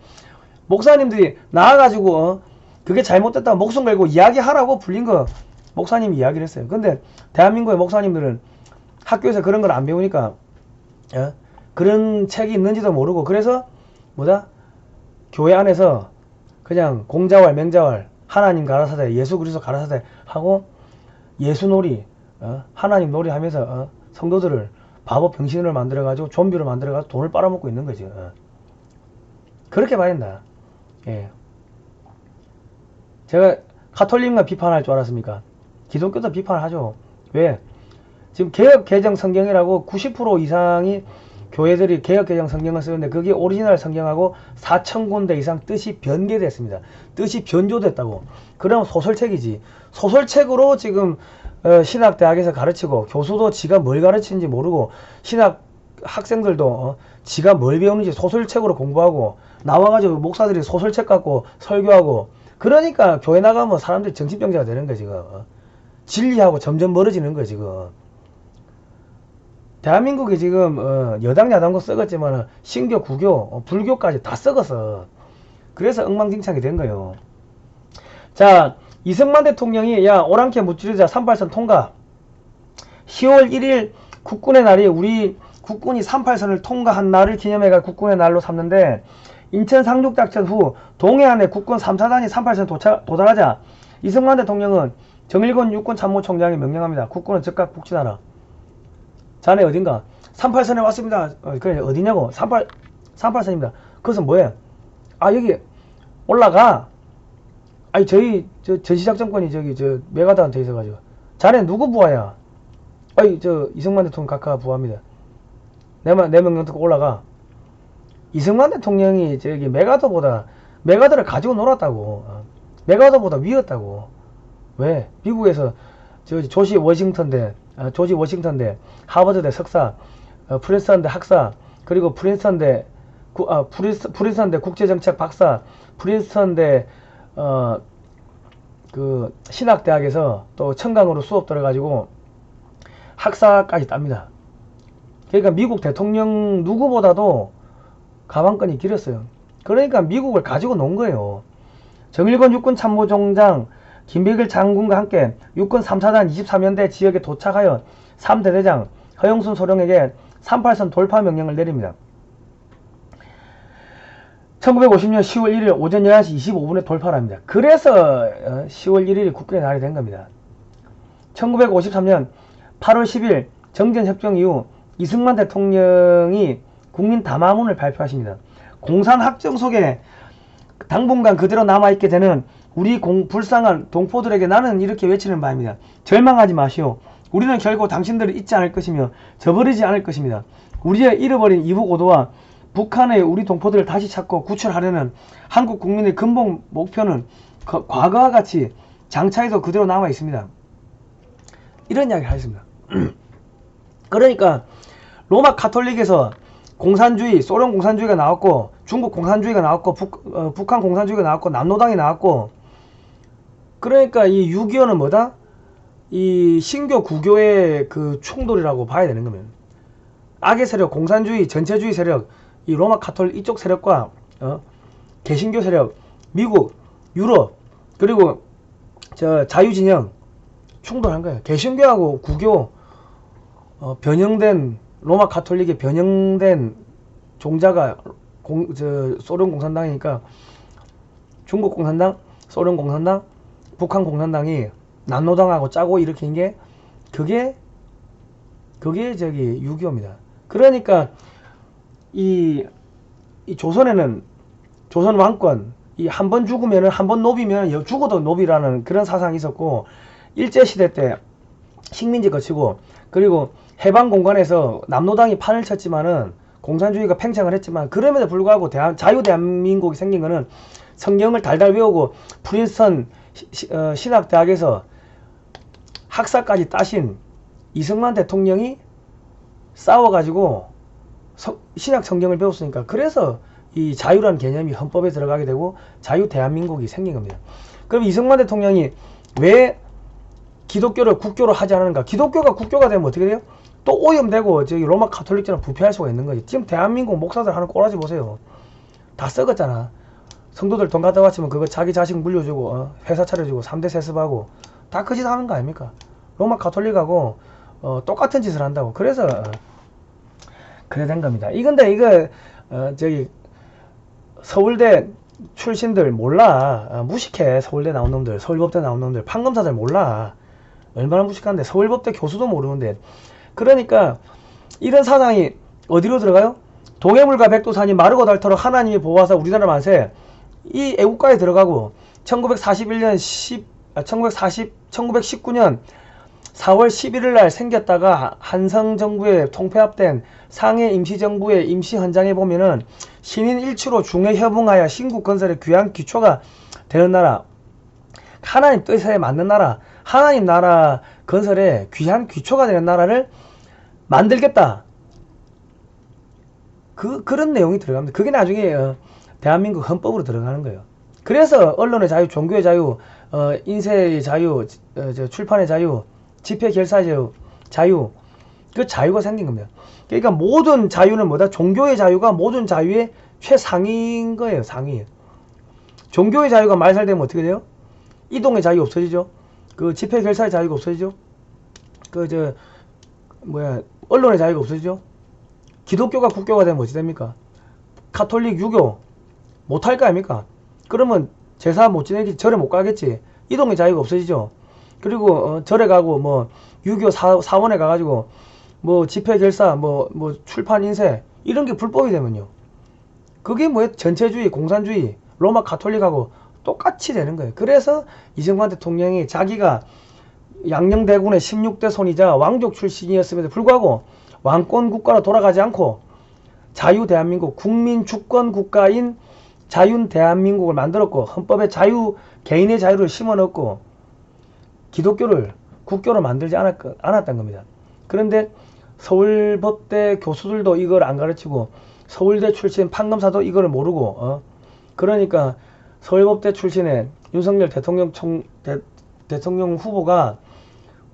목사님들이 나와가지고, 그게 잘못됐다고 목숨 걸고 이야기하라고 블링거 목사님이 이야기를 했어요. 근데 대한민국의 목사님들은 학교에서 그런 걸 안 배우니까 그런 책이 있는지도 모르고 그래서 교회 안에서 그냥 공자왈 맹자왈 하나님 가라사대 예수 그리스도 가라사대 하고 예수놀이 하나님 놀이 하면서 성도들을 바보 병신을 만들어가지고 좀비를 만들어가지고 돈을 빨아먹고 있는 거지. 그렇게 봐야 된다. 예. 제가 가톨릭만 비판할 줄 알았습니까? 기독교도 비판을 하죠. 왜? 지금 개혁개정 성경이라고 90% 이상이 교회들이 개혁개정 성경을 쓰는데 그게 오리지널 성경하고 4,000군데 이상 뜻이 변개됐습니다. 뜻이 변조됐다고. 그럼 소설책이지. 소설책으로 지금 신학대학에서 가르치고 교수도 지가 뭘 가르치는지 모르고 신학 학생들도 지가 뭘 배우는지 소설책으로 공부하고 나와가지고 목사들이 소설책 갖고 설교하고 그러니까 교회 나가면 사람들이 정신병자가 되는 거야 지금. 진리하고 점점 멀어지는 거야 지금. 대한민국이 지금 여당 야당도 썩었지만 신교 구교 불교까지 다 썩었어. 그래서 엉망진창이 된 거예요. 자, 이승만 대통령이 야 오랑캐 무찌르자 38선 통과. 10월 1일 국군의 날이 우리 국군이 38선을 통과한 날을 기념해가 국군의 날로 삼는데 인천 상륙작전 후 동해안에 국군 3사단이 38선 도달하자 이승만 대통령은 정일권 육군 참모총장이 명령합니다. 국군은 즉각 북진하라. 자네 어딘가? 38선에 왔습니다. 그래 어디냐고? 38선입니다. 그것은 뭐예요? 아 여기 올라가. 아니 저희 전시작전권이 저기 메가다한테 있어가지고. 자네 누구 부하야? 아이 이승만 대통령 각하 부하입니다. 내 명령 듣고 올라가. 이승만 대통령이 저기 메가더보다 메가더를 가지고 놀았다고. 메가더보다 위였다고. 왜? 미국에서 조지 워싱턴대, 하버드대 석사, 프린스턴대 학사, 그리고 프린스턴대 국제정책 박사, 프린스턴대 그 신학대학에서 또 청강으로 수업 들어가지고 학사까지 땁니다. 그러니까 미국 대통령 누구보다도 가방끈이 길었어요. 그러니까 미국을 가지고 논 거예요. 정일권 육군참모총장 김백일 장군과 함께 육군 3사단 23연대 지역에 도착하여 3대대장 허영순 소령에게 38선 돌파 명령을 내립니다. 1950년 10월 1일 오전 11시 25분에 돌파를 합니다. 그래서 10월 1일이 국군의 날이 된 겁니다. 1953년 8월 10일 정전협정 이후 이승만 대통령이 국민 담화문을 발표하십니다. 공산학정 속에 당분간 그대로 남아있게 되는 우리 불쌍한 동포들에게 나는 이렇게 외치는 바입니다. 절망하지 마시오. 우리는 결코 당신들을 잊지 않을 것이며 저버리지 않을 것입니다. 우리의 잃어버린 이북5도와 북한의 우리 동포들을 다시 찾고 구출하려는 한국 국민의 근본 목표는 과거와 같이 장차에도 그대로 남아 있습니다. 이런 이야기를 하셨습니다. 그러니까 로마 가톨릭에서 공산주의, 소련 공산주의가 나왔고 중국 공산주의가 나왔고 북한 공산주의가 나왔고 남노당이 나왔고, 그러니까 이 6.25는 뭐다? 이 신교 구교의 그 충돌이라고 봐야 되는 겁니다. 악의 세력, 공산주의, 전체주의 세력, 이 로마 가톨릭 이쪽 세력과 개신교 세력, 미국, 유럽, 그리고 자유진영 충돌한 거예요. 개신교하고 구교 변형된 로마 가톨릭의 변형된 종자가 소련 공산당이니까 중국 공산당, 소련 공산당, 북한 공산당이 남노당하고 짜고 일으킨 게 그게 6.25입니다. 그러니까 이 조선에는 조선 왕권, 이 한 번 죽으면은 한 번 노비면 죽어도 노비라는 그런 사상이 있었고, 일제시대 때 식민지 거치고, 그리고 해방 공간에서 남노당이 판을 쳤지만은 공산주의가 팽창을 했지만, 그럼에도 불구하고 자유 대한민국이 생긴 거는 성경을 달달 외우고 프린스턴 신학대학에서 학사까지 따신 이승만 대통령이 싸워가지고 신약 성경을 배웠으니까, 그래서 이 자유라는 개념이 헌법에 들어가게 되고 자유 대한민국이 생긴 겁니다. 그럼 이승만 대통령이 왜 기독교를 국교로 하지 않았는가? 기독교가 국교가 되면 어떻게 돼요? 또 오염되고 저기 로마 가톨릭처럼 부패할 수가 있는 거지. 지금 대한민국 목사들 하는 꼬라지 보세요. 다 썩었잖아. 성도들 돈 갖다 바치면 그거 자기 자식 물려주고 회사 차려주고 3대 세습하고 다 그 짓 하는 거 아닙니까? 로마 가톨릭하고 똑같은 짓을 한다고. 그래서 그래 된 겁니다. 이건데 이거 저기 서울대 출신들 몰라. 무식해. 서울대 나온 놈들, 서울법대 나온 놈들, 판검사들 몰라. 얼마나 무식한데. 서울법대 교수도 모르는데. 그러니까 이런 사상이 어디로 들어가요? 동해물과 백두산이 마르고 닳도록 하나님이 보호하사 우리나라 만세, 이 애국가에 들어가고 1919년 4월 11일 날 생겼다가 한성정부에 통폐합된 상해 임시정부의 임시헌장에 보면은 신인 일치로 중에 협응하여 신국 건설의 귀한 기초가 되는 나라, 하나님 뜻에 맞는 나라, 하나님 나라 건설의 귀한 기초가 되는 나라를 만들겠다. 그런 내용이 들어갑니다. 그게 나중에 대한민국 헌법으로 들어가는 거예요. 그래서 언론의 자유, 종교의 자유, 인쇄의 자유, 출판의 자유, 집회 결사의 자유, 그 자유가 생긴 겁니다. 그러니까 모든 자유는 뭐다? 종교의 자유가 모든 자유의 최상위인 거예요. 상위. 종교의 자유가 말살되면 어떻게 돼요? 이동의 자유 없어지죠. 그 집회 결사의 자유가 없어지죠. 언론의 자유가 없어지죠. 기독교가 국교가 되면 어찌 됩니까? 가톨릭, 유교 못할 거 아닙니까? 그러면 제사 못 지내겠지, 절에 못 가겠지. 이동의 자유가 없어지죠. 그리고 절에 가고 뭐 유교 사원에 가가지고 뭐 집회 결사, 뭐 출판 인쇄 이런 게 불법이 되면요, 그게 뭐예요? 전체주의, 공산주의, 로마 가톨릭하고 똑같이 되는 거예요. 그래서 이승만 대통령이 자기가 양녕대군의 16대 손이자 왕족 출신이었음에도 불구하고 왕권 국가로 돌아가지 않고 자유 대한민국 국민 주권 국가인 자유인 대한민국을 만들었고 헌법에 자유 개인의 자유를 심어넣고 기독교를 국교로 만들지 않았던 겁니다. 그런데 서울법대 교수들도 이걸 안 가르치고 서울대 출신 판검사도 이걸 모르고 그러니까 서울법대 출신의 윤석열 대통령 후보가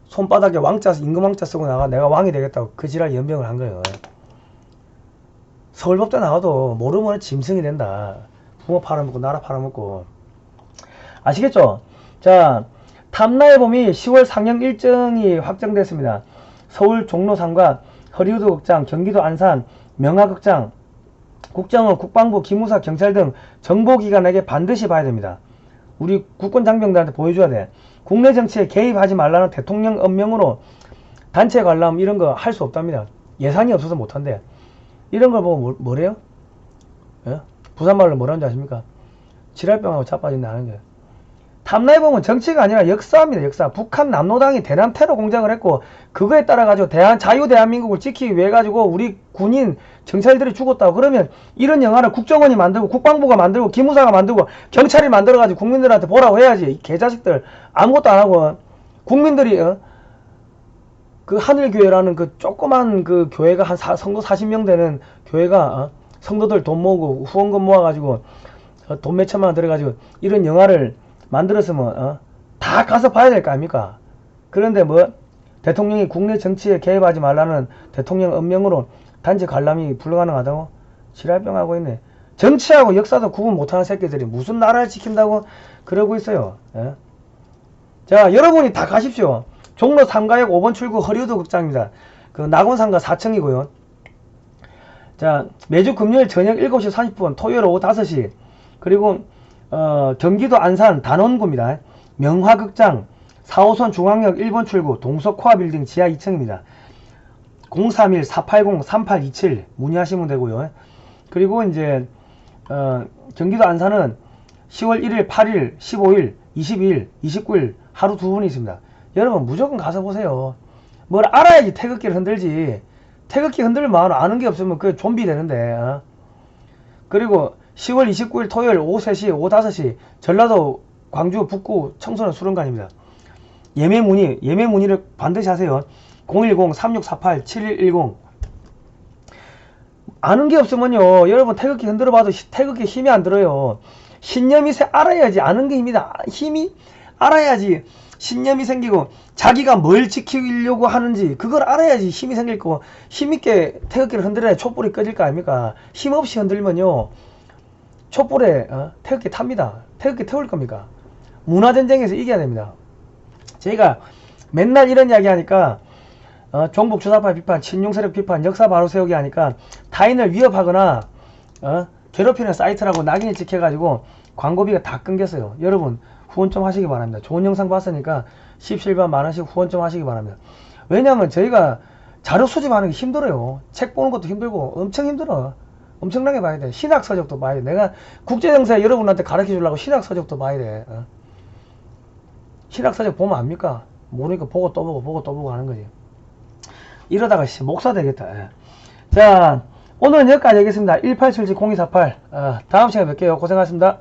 손바닥에 왕자 임금 왕자 쓰고 나가 내가 왕이 되겠다고 그 지랄 연병을 한 거예요. 서울법대 나와도 모르면 짐승이 된다. 부모 팔아먹고 나라 팔아먹고. 아시겠죠? 자, 탐나의 봄이 10월 상영 일정이 확정됐습니다. 서울 종로상가, 허리우드 극장, 경기도 안산, 명화극장, 국정원, 국방부, 기무사, 경찰 등 정보기관에게 반드시 봐야 됩니다. 우리 국군 장병들한테 보여줘야 돼. 국내 정치에 개입하지 말라는 대통령 엄명으로 단체 관람 이런 거 할 수 없답니다. 예산이 없어서 못한대. 이런 걸 보고 뭐래요? 예? 부산말로 뭐라는 줄 아십니까? 지랄병하고 자빠진다 하는 게. 탐나해보면 정치가 아니라 역사입니다. 역사. 북한 남로당이 대남 테러 공작을 했고 그거에 따라 가지고 자유대한민국을 지키기 위해 가지고 우리 군인 경찰들이 죽었다고. 그러면 이런 영화를 국정원이 만들고 국방부가 만들고 기무사가 만들고 경찰이 만들어 가지고 국민들한테 보라고 해야지. 이 개자식들 아무것도 안 하고 국민들이 그 하늘교회라는 그 조그만 그 교회가 한 성도 40명 되는 교회가 성도들 돈 모으고 후원금 모아가지고 돈 몇천만 원 들어가지고 이런 영화를 만들었으면 다 가서 봐야 될 거 아닙니까? 그런데 뭐 대통령이 국내 정치에 개입하지 말라는 대통령 엄명으로 단체 관람이 불가능하다고 지랄병 하고 있네. 정치하고 역사도 구분 못하는 새끼들이 무슨 나라를 지킨다고 그러고 있어요. 예? 자, 여러분이 다 가십시오. 종로 3가역 5번 출구 허리우드 극장입니다. 그 낙원상가 4층이고요. 자, 매주 금요일 저녁 7시 30분, 토요일 오후 5시, 그리고 경기도 안산 단원구입니다. 명화극장 4호선 중앙역 1번 출구 동서코아빌딩 지하 2층입니다. 031-480-3827 문의하시면 되고요. 그리고 이제 경기도 안산은 10월 1일, 8일, 15일, 22일, 29일 하루 2번이 있습니다. 여러분 무조건 가서 보세요. 뭘 알아야지 태극기를 흔들지. 태극기 흔들면 아는 게 없으면 그 좀비 되는데. 그리고 10월 29일 토요일 오후 3시, 오후 5시 전라도 광주 북구 청소년 수련관입니다. 예매 문의를 반드시 하세요. 010-3648-7110. 아는 게 없으면요, 여러분 태극기 흔들어 봐도 태극기 힘이 안 들어요. 신념이 알아야지 아는 게 힘이 알아야지 신념이 생기고 자기가 뭘 지키려고 하는지 그걸 알아야지 힘이 생길 거고, 힘있게 태극기를 흔들어야 촛불이 꺼질 거 아닙니까? 힘없이 흔들면요 촛불에 태극기 탑니다. 태극기 태울 겁니까? 문화전쟁에서 이겨야 됩니다. 제가 맨날 이런 이야기 하니까 종북 주사파 비판, 친중세력 비판, 역사 바로 세우기 하니까 타인을 위협하거나 괴롭히는 사이트라고 낙인이 찍혀가지고 광고비가 다 끊겼어요. 여러분 후원 좀 하시기 바랍니다. 좋은 영상 봤으니까 17만 만원씩 후원 좀 하시기 바랍니다. 왜냐면 저희가 자료 수집하는 게 힘들어요. 책 보는 것도 힘들고 엄청 힘들어. 엄청나게 봐야 돼. 신학서적도 봐야 돼. 내가 국제정세 여러분한테 가르쳐 주려고 신학서적도 봐야 돼. 신학서적 보면 압니까? 모르니까 보고 또 보고 하는 거지. 이러다가 목사 되겠다. 예. 자, 오늘은 여기까지 하겠습니다. 1877-0248. 다음 시간에 뵐게요. 고생하셨습니다.